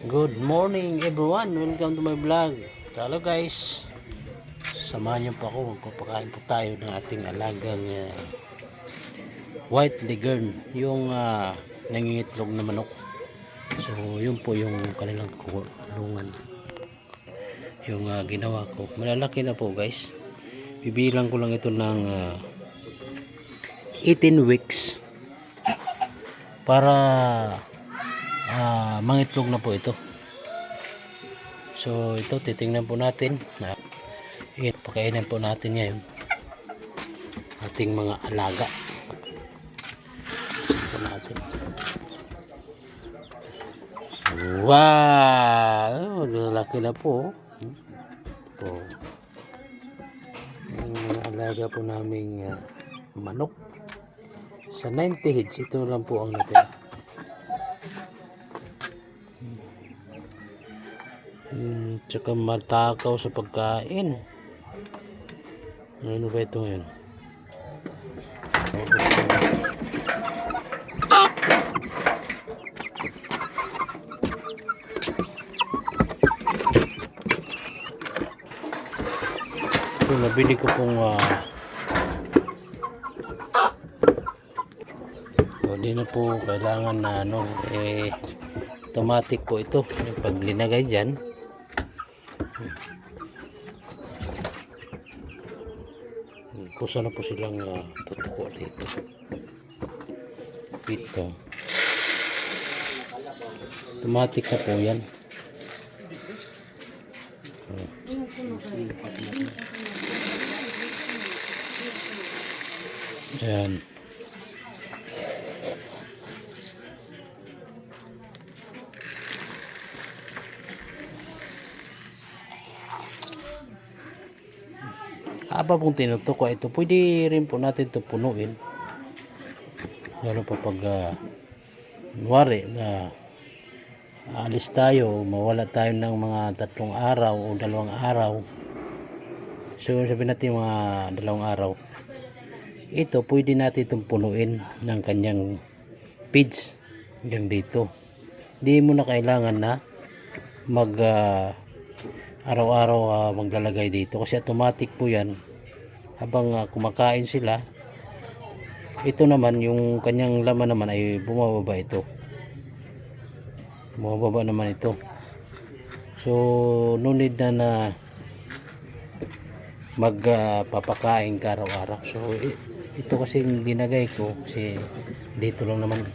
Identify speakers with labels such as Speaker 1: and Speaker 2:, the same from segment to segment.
Speaker 1: Good morning everyone, welcome to my vlog. Hello guys, samahan niyo po ako, magpapakain po tayo ng ating alagang white leghorn, yung nangingitlog na manok. So yun po yung kanilang kulungan, yung ginawa ko. Malalaki na po guys, bibilang ko lang ito ng 18 weeks para mangitlog na po ito. So ito titingnan po natin na pakainin po natin ngayon ating mga alaga. Ito natin. Wow, lalaki na po. Ito yung alaga po naming manok sa 90 heads. Ito lang po ang natira. Tsaka matakaw sa pagkain. Ano ba ito ngayon? Ito nabili ko pong hindi na po kailangan na automatic po ito yung paglinagay dyan. Kusa na po silang tutuko dito. Ito automatic na po yan. Ayan. Habang pong tinutuko ito, pwede rin po natin ito punuin. Lalo pa pag nuwari na alis tayo, mawala tayo ng mga 3 araw o 2 araw. So sabihin natin mga 2 araw. Ito pwede natin itong punuin ng kanyang feeds hanggang dito. Hindi mo na kailangan na mag araw-araw maglalagay dito kasi automatic po yan. Habang kumakain sila, ito naman yung kanyang laman naman ay bumababa ito. Bumababa naman ito. So no need na magpapakain ka araw-araw. So ito kasi ginagay ko kasi dito lang naman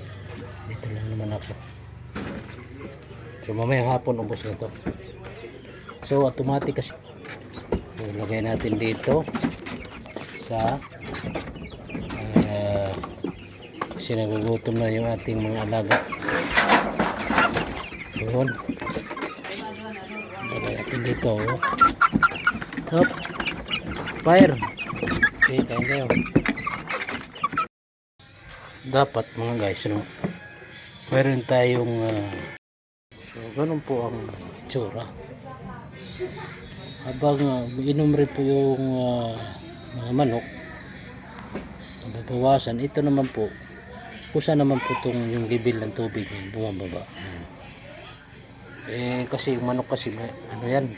Speaker 1: ako. So mamayang hapon ubos na ito. So automatic kasi. So lagay natin dito sa kasi nagugutom na yung ating mga alaga. Doon lagay natin dito. Hop, fire. Okay, kain kayo. Dapat mga guys, mayroon tayong so ganun po ang itsura. Habang inom rin po yung mga manok, babawasan. Ito naman po, kusa naman po itong yung level ng tubig bumababa. Kasi yung manok kasi ano yan,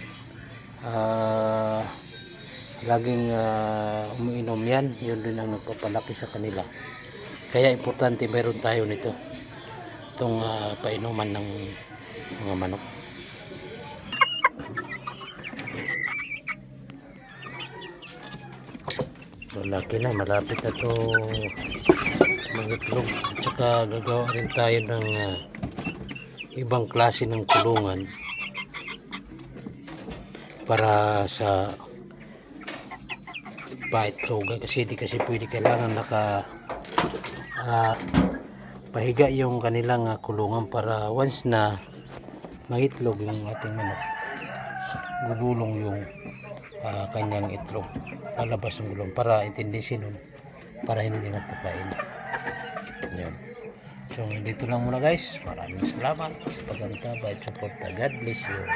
Speaker 1: laging umiinom yan. Yun din ang nagpapalaki sa kanila. Kaya importante meron tayo nito, itong painuman ng mga manok. Malaki na, malapit na ito mangitlog. At saka gagawa rin tayo ng ibang klase ng kulungan para sa paitlogan, kasi di kasi pwede, kailangan pahiga yung kanilang kulungan para once na mangitlog yung ating manok, gugulong yung kanyang itlog, palabas ng gulong para itindisin nun, para hindi nagpakain. Yun. So dito lang muna guys, maraming salamat sa pag-antabay at support. God bless you.